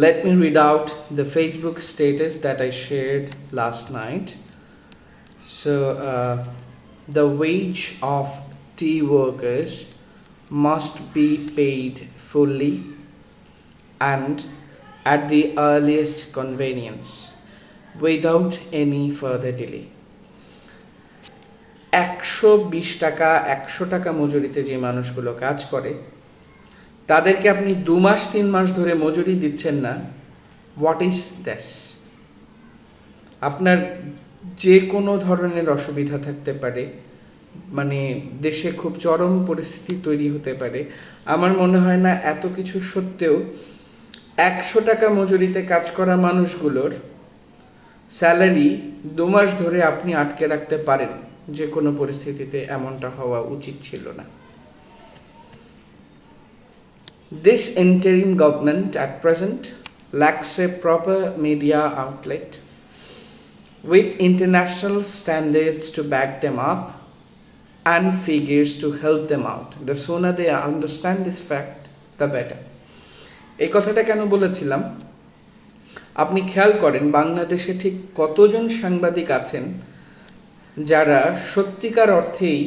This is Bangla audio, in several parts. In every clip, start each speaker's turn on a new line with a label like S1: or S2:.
S1: Let me read out the Facebook status that I shared last night. So, the wage of tea workers must be paid fully and at the earliest convenience without any further delay. 120 টাকা 100 টাকা মজুরিতে যে মানুষগুলো কাজ করে তাদেরকে আপনি 2 মাস 3 মাস ধরে মজুরি দিচ্ছেন না। What is this? আপনার যে কোনো ধরনের অসুবিধা থাকতে পারে, মানে দেশে খুব চরম পরিস্থিতি তৈরি হতে পারে। আমার মনে হয় না এত কিছু সত্ত্বেও 100 টাকা মজুরিতে কাজ করা মানুষগুলোর স্যালারি 2 মাস ধরে আপনি আটকে রাখতে পারেন। যে কোনো পরিস্থিতিতে এমনটা হওয়া উচিত ছিল না। This interim government at present lacks a proper media outlet with international standards to back them up and figures to help them out. The sooner they understand this fact, the better. এই কথাটা কেন বলেছিলাম? আপনি খেয়াল করেন বাংলাদেশে ঠিক কতজন সাংবাদিক আছেন যারা সত্যিকার অর্থেই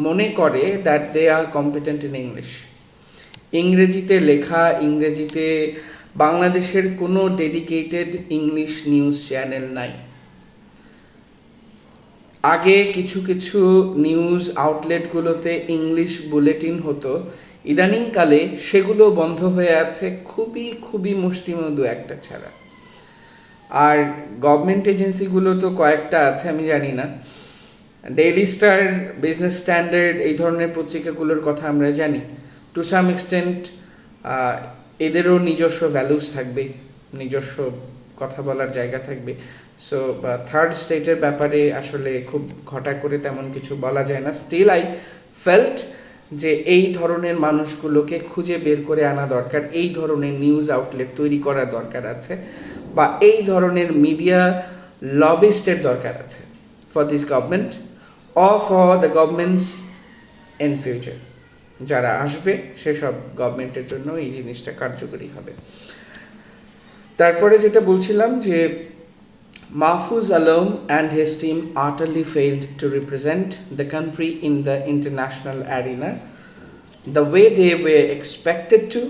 S1: মনে করে that they are competent in English. ইংরেজিতে লেখা, ইংরেজিতে বাংলাদেশের কোনো ডেডিকেটেড ইংলিশ নিউজ চ্যানেল নাই। আগে কিছু কিছু নিউজ আউটলেটগুলোতে ইংলিশ বুলেটিন হতো, ইদানিংকালে সেগুলো বন্ধ হয়ে আছে, খুবই মুষ্টিমেয় 1-2টা ছাড়া। আর গভর্নমেন্ট এজেন্সিগুলো তো কয়েকটা আছে, আমি জানি না। ডেইলি স্টার, বিজনেস স্ট্যান্ডার্ড, এই ধরনের পত্রিকাগুলোর কথা আমরা জানি। টু সাম এক্সটেন্ট এদেরও নিজস্ব ভ্যালুস থাকবে, নিজস্ব কথা বলার জায়গা থাকবে। সো থার্ড স্টেটের ব্যাপারে আসলে খুব ঘটা করে তেমন কিছু বলা যায় না। স্টিল আই ফেল্ট যে এই ধরনের মানুষগুলোকে খুঁজে বের করে আনা দরকার, এই ধরনের নিউজ আউটলেট তৈরি করা দরকার আছে, বা এই ধরনের মিডিয়া লবিস্টের দরকার আছে for this government or for the governments in future. যারা আসবে সেসব গভর্নমেন্টের জন্য এই জিনিসটা কার্যকরী হবে। তারপরে যেটা বলছিলাম যে Mahfouz Alam and his team utterly failed to represent the country in the international arena the way they were expected to.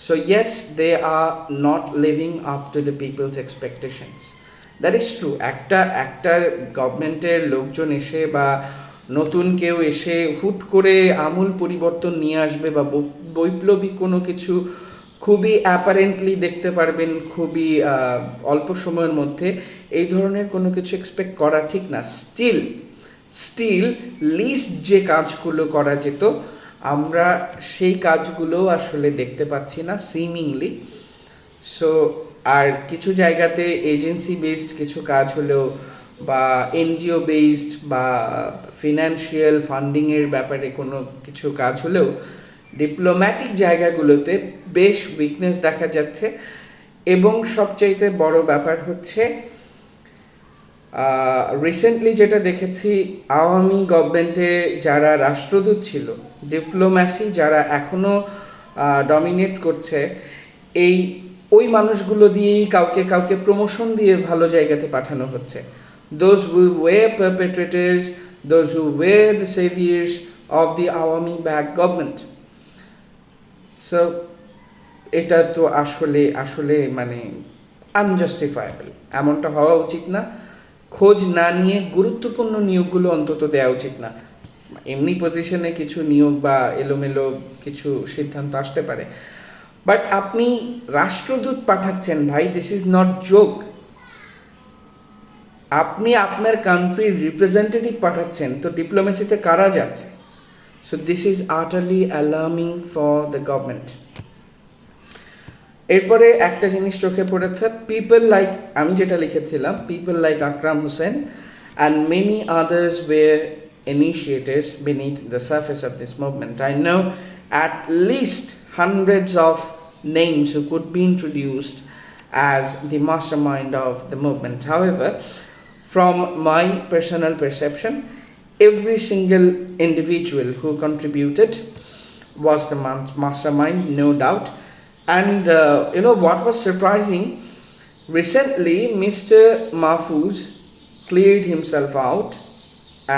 S1: So yes, they are not living up to the people's expectations. That is true. একটা গভর্নমেন্টের লোকজন এসে বা নতুন কেউ এসে হুট করে আমূল পরিবর্তন নিয়ে আসবে বা বৈপ্লবিক কোনো কিছু খুবই অ্যাপারেন্টলি দেখতে পারবেন খুবই অল্প সময়ের মধ্যে, এই ধরনের কোনো কিছু এক্সপেক্ট করা ঠিক না। স্টিল লিস্ট যে কাজগুলো করা যেত আমরা সেই কাজগুলো আসলে দেখতে পাচ্ছি না সিমিংলি। সো আর কিছু জায়গাতে এজেন্সি বেসড কিছু কাজ হলেও বা এনজিও বেসড বা ফিনান্সিয়াল ফান্ডিংয়ের ব্যাপারে কোনো কিছু কাজ হলেও ডিপ্লোম্যাটিক জায়গাগুলোতে বেশ উইকনেস দেখা যাচ্ছে। এবং সবচাইতে বড় ব্যাপার হচ্ছে রিসেন্টলি যেটা দেখেছি, আওয়ামী গভর্নমেন্টে যারা রাষ্ট্রদূত ছিল, ডিপ্লোম্যাসি যারা এখনও ডমিনেট করছে, ওই মানুষগুলো দিয়েই কাউকে প্রমোশন দিয়ে ভালো জায়গাতে পাঠানো হচ্ছে। Those who were perpetrators, those who were the saviours of the Awami back government. So এটা তো আসলে মানে আনজাস্টিফায়েবল, এমনটা হওয়া উচিত না। খোঁজ না নিয়ে গুরুত্বপূর্ণ নিয়োগগুলো অন্তত দেওয়া উচিত না। এমনি পজিশনে কিছু নিয়োগ বা এলোমেলো কিছু সিদ্ধান্ত আসতে পারে, বাট আপনি রাষ্ট্রদূত পাঠাচ্ছেন ভাই, দিস ইজ নট জোক। আপনি আপনার কান্ট্রির রিপ্রেজেন্টেটিভ পাঠাচ্ছেন, তো ডিপ্লোমেসিতে কারা যাচ্ছে? So this is আটারলি alarming for the government. এরপরে একটা জিনিস চোখে পড়েছে, পিপল লাইক, আমি যেটা লিখেছিলাম, people like Akram Hossain and many others way initiators beneath the surface of this movement. I know at least hundreds of names who could be introduced as the mastermind of the movement. However, from my personal perception, every single individual who contributed was the mastermind, no doubt, And what was surprising, recently Mr. Mahfouz cleared himself out,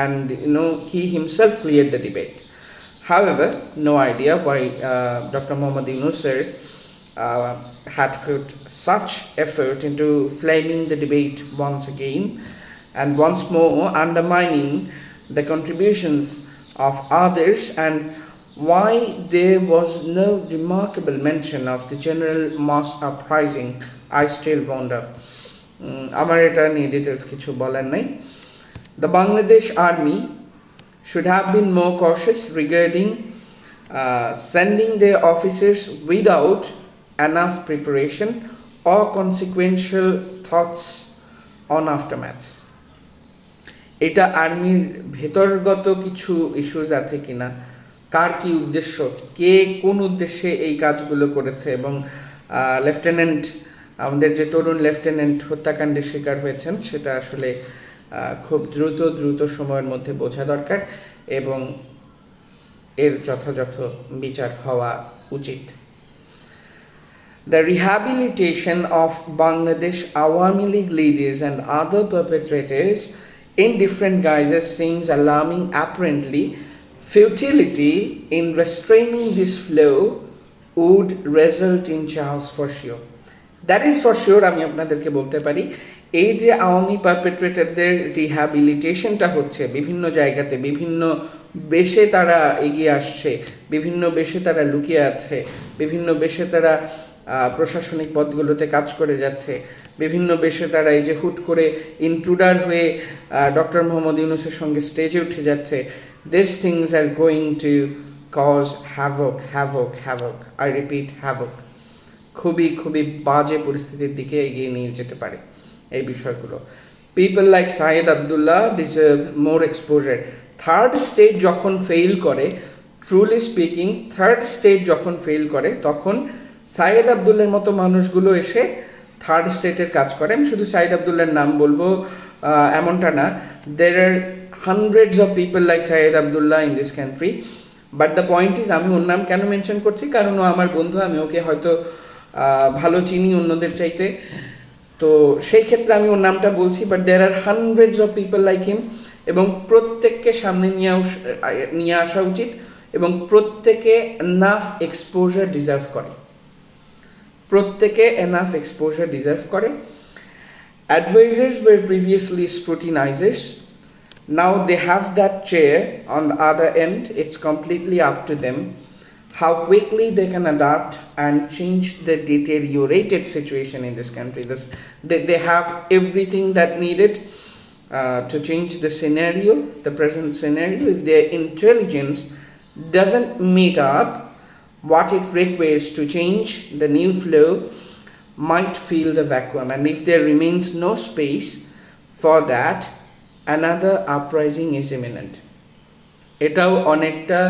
S1: and he himself cleared the debate. However, no idea why Dr. Mohammad Yunus sir had put such effort into flaming the debate once again, and once more undermining the contributions of others, and why there was no remarkable mention of the general mass uprising. I still wonder. আমার এটা নিয়ে ডিটেলস কিছু বলার নাই. The Bangladesh Army should have been more cautious regarding sending their officers without enough preparation or consequential thoughts on aftermaths. এটা আর্মির ভেতরগত কিছু ইস্যুস আছে কিনা, কার কি উদ্দেশ্য, কে কোন উদ্দেশ্যে এই কাজগুলো করেছে, এবং লেফটেন্যান্ট, আমাদের যে তরুণ লেফটেন্যান্ট হত্যাকাণ্ডের শিকার হয়েছেন, সেটা আসলে খুব দ্রুত সময়ের মধ্যে বোঝা দরকার এবং এর যথাযথ বিচার হওয়া উচিত. The rehabilitation of Bangladesh Awami League leaders and other perpetrators in different guises seems alarming. Apparently, futility in restraining this flow would result in chaos for sure. That is for sure. আমি আপনাদেরকে বলতে পারি, এই যে আওয়ামী পারপেট্রেটরদের রিহ্যাবিলিটেশনটা হচ্ছে বিভিন্ন জায়গাতে, বিভিন্ন বেশে তারা এগিয়ে আসছে, বিভিন্ন বেশে তারা লুকিয়ে আছে, বিভিন্ন বেশে তারা প্রশাসনিক পদগুলোতে কাজ করে যাচ্ছে, বিভিন্ন বেশে তারা এই যে হুট করে ইন্ট্রুডার হয়ে ডক্টর মোহাম্মদ ইউনূসের সঙ্গে স্টেজে উঠে যাচ্ছে. These things are going to cause havoc. I repeat, havoc. খুবই বাজে পরিস্থিতির দিকে এগিয়ে নিয়ে যেতে পারে এই বিষয়গুলো. People like Syed Abdullah deserve more exposure. Third state যখন ফেইল করে, ট্রুলি স্পিকিং, থার্ড স্টেট যখন ফেইল করে, তখন সাইয়েদ আবদুল্লার মতো মানুষগুলো এসে থার্ড স্টেটের কাজ করে. আমি শুধু সাইয়েদ আবদুল্লার নাম বলবো এমনটা না, there are hundreds of people like Syed Abdullah in this country. But the point is, আমি ওর নাম কেন মেনশন করছি, কারণ ও আমার বন্ধু, আমি ওকে হয়তো ভালো চিনি অন্যদের চাইতে, তো সেই ক্ষেত্রে আমি ওর নামটা বলছি. But there are hundreds of people like him, এবং প্রত্যেককে সামনে নিয়ে আসা উচিত, এবং প্রত্যেকে এনাফ এক্সপোজার ডিজার্ভ করে. Advisors were previously scrutinizers. Now they have that chair on the other end. It's completely up to them how quickly they can adapt and change the deteriorated situation in this country. They have everything that needed to change the scenario, the present scenario. If their intelligence doesn't meet up what it requires to change, the new flow might fill the vacuum, and if there remains no space for that, another uprising is imminent. এটাও অনেকটা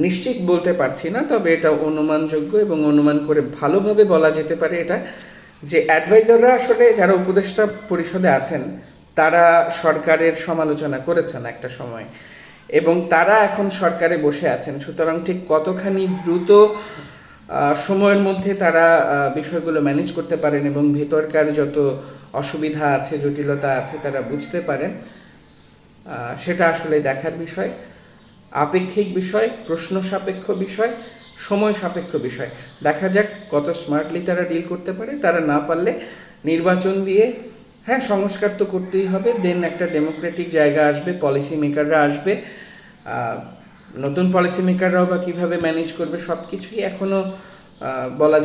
S1: নিশ্চিত বলতে পারছি না, তবে এটা অনুমানযোগ্য, এবং অনুমান করে ভালোভাবে বলা যেতে পারে এটা, যে অ্যাডভাইজাররা আসলে যারা উপদেষ্টা পরিষদে আছেন, তারা সরকারের সমালোচনা করেছেন একটা সময়, এবং তারা এখন সরকারে বসে আছেন. সুতরাং ঠিক কতখানি দ্রুত সময়ের মধ্যে তারা বিষয়গুলো ম্যানেজ করতে পারেন এবং ভেতরকার যত অসুবিধা আছে, জটিলতা আছে, তারা বুঝতে পারেন, সেটা আসলে দেখার বিষয়, আপেক্ষিক বিষয়, প্রশ্ন সাপেক্ষ বিষয়, সময় সাপেক্ষ বিষয়. দেখা যাক কত স্মার্টলি তারা ডিল করতে পারে. তারা না পারলে নির্বাচন দিয়ে, হ্যাঁ, সংস্কার তো করতেই হবে, দেন একটা ডেমোক্রেটিক জায়গা আসবে, পলিসি মেকাররা আসবে. নতুন পলিসি মেকাররাও বা কীভাবে ম্যানেজ করবে, সব কিছুই এখনও বলা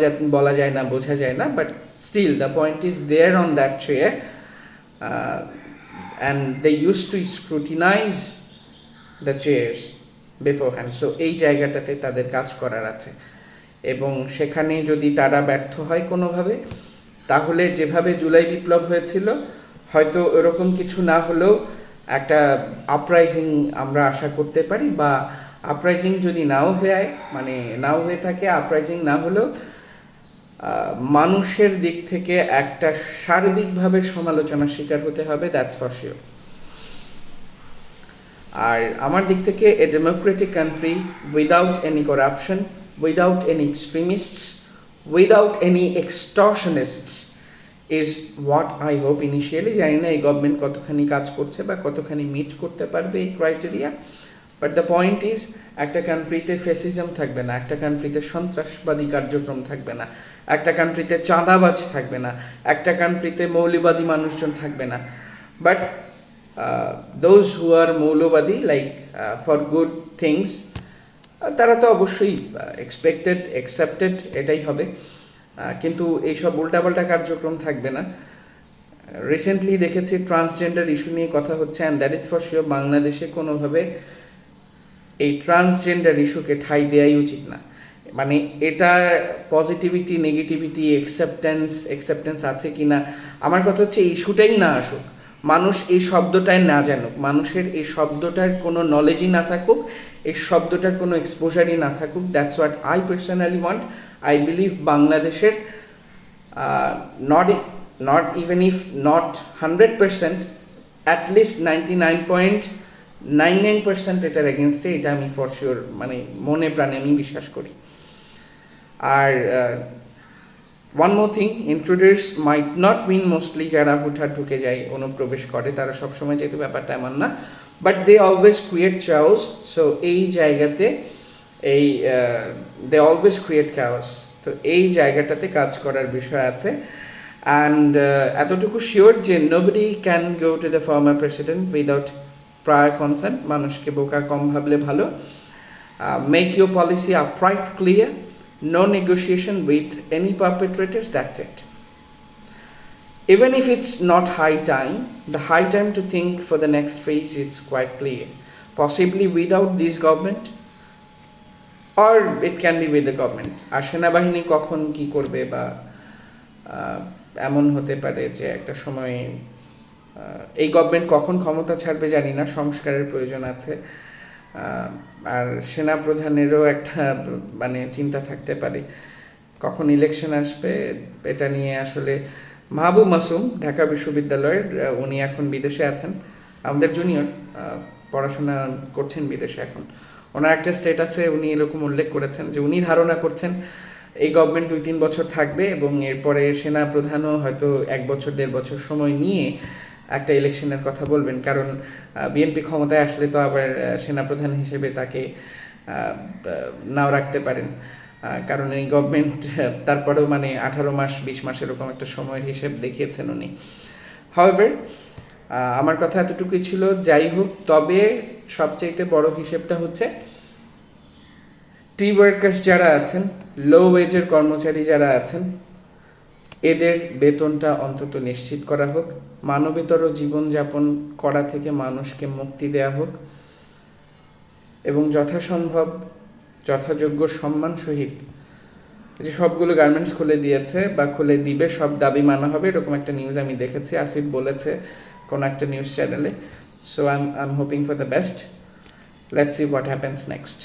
S1: যায় না, বোঝা যায় না. But still the point is there on that chair, and they use to scrutinise the chairs beforehand. So এই জায়গাটাতে তাদের কাজ করার আছে, এবং সেখানে যদি তারা ব্যর্থ হয় কোনোভাবে, তাহলে যেভাবে জুলাই বিপ্লব হয়েছিল, হয়তো এরকম কিছু না হলেও একটা আপরাইজিং আমরা আশা করতে পারি. বা আপরাইজিং যদি নাও হয়ে থাকে, আপরাইজিং না হলেও মানুষের দিক থেকে একটা সার্বিকভাবে সমালোচনার শিকার হতে হবে, দ্যাটস ফর শিওর. আর আমার দিক থেকে a democratic country without any corruption, without any extremists, without any extortionists is what I hope initially. জানি না এই গভর্নমেন্ট কতখানি কাজ করছে বা কতখানি মিট করতে পারবে এই criteria, but the point is একটা কান্ট্রিতে ফেসিজম থাকবে না, একটা কান্ট্রিতে সন্ত্রাসবাদী কার্যক্রম থাকবে না, একটা কান্ট্রিতে চাঁদাবাজ থাকবে না, একটা কান্ট্রিতে মৌলবাদী মানুষজন থাকবে না। বাট দোজ হু আর মৌলবাদী লাইক ফর গুড থিংস, তারা তো অবশ্যই এক্সপেক্টেড অ্যাকসেপ্টেড, এটাই হবে। কিন্তু এইসব উল্টাপাল্টা কার্যক্রম থাকবে না। রিসেন্টলি দেখেছি ট্রান্সজেন্ডার ইস্যু নিয়ে কথা হচ্ছে, and that is for sure বাংলাদেশে কোনোভাবে এই ট্রান্সজেন্ডার ইস্যুকে ঠাঁই দেওয়াই উচিত না। মানে এটা পজিটিভিটি, নেগেটিভিটি, অ্যাকসেপ্টেন্স আছে কি না, আমার কথা হচ্ছে এই ইস্যুটাই না আসুক, মানুষ এই শব্দটাই না জানুক, মানুষের এই শব্দটার কোনো নলেজই না থাকুক, এই শব্দটার কোনো এক্সপোজারই না থাকুক। That's what I personally want. I believe বাংলাদেশের not even if not 100%, at least 99.99% এটার এগেনস্টে, এটা আমি ফর শিওর মানে মনে প্রাণে আমি বিশ্বাস করি। আর one more thing, intruders might not mean mostly যারা হুটহাট ঢুকে যায়, অনুপ্রবেশ করে, তারা সবসময় যেহেতু ব্যাপারটা এমন না, but they always create chaos. So এই জায়গাতে এই দে অলওয়েজ ক্রিয়েট চাওস, তো এই জায়গাটাতে কাজ করার বিষয় আছে। অ্যান্ড এতটুকু শিওর যে nobody can go to the former president without prior consent. মানুষকে বোকা কম ভাবলে ভালো। Make your policy upright, clear, no negotiation with any perpetrators, that's it. Even if it's not high time, the high time to think for the next phase is quite clear. Possibly without this government, or it can be with the government. আর সেনাবাহিনী কখন কি করবে, বা এমন হতে পারে যে একটা সময় এই গভর্নমেন্ট কখন ক্ষমতা ছাড়বে জানি না, সংস্কারের প্রয়োজন আছে। আর সেনা প্রধানেরও একটা মানে চিন্তা থাকতে পারে কখন ইলেকশন আসবে, এটা নিয়ে আসলে মাহবুব মাসুম ঢাকা বিশ্ববিদ্যালয়ের, উনি এখন বিদেশে আছেন, আমাদের জুনিয়র, পড়াশোনা করছেন বিদেশে এখন। ওনার একটা স্টেটাসে উনি এরকম উল্লেখ করেছেন যে উনি ধারণা করছেন এই গভর্নমেন্ট 2-3 বছর থাকবে এবং এরপরে সেনা প্রধানও হয়তো 1 বছর 1.5 বছর সময় নিয়ে একটা ইলেকশনের কথা বলবেন। কারণ বিএনপি ক্ষমতায় আসলে তো আবার সেনাপ্রধান হিসেবে তাকে নাও রাখতে পারেন, কারণ এই গভর্নমেন্ট তারপরেও মানে 18 মাস 20 মাস এরকম একটা সময়ের হিসেব দেখিয়েছেন উনি। হাউএভার আমার কথা এতটুকুই ছিল। যাই হোক, তবে সবচাইতে বড় হিসেবটা হচ্ছে টি ওয়ার্কার্স যারা আছেন, লো ওয়েজের কর্মচারী যারা আছেন, এদের বেতনটা অন্তত নিশ্চিত করা হোক, মানবেতর জীবনযাপন করা থেকে মানুষকে মুক্তি দেওয়া হোক, এবং যথাসম্ভব যথাযোগ্য সম্মান সহিত যে সবগুলো গার্মেন্টস খুলে দিয়েছে বা খুলে দিবে সব দাবি মানা হবে, এরকম একটা নিউজ আমি দেখেছি, আসিফ বলেছে কোন একটা নিউজ চ্যানেলে। So I am hoping for the best, let's see what happens next.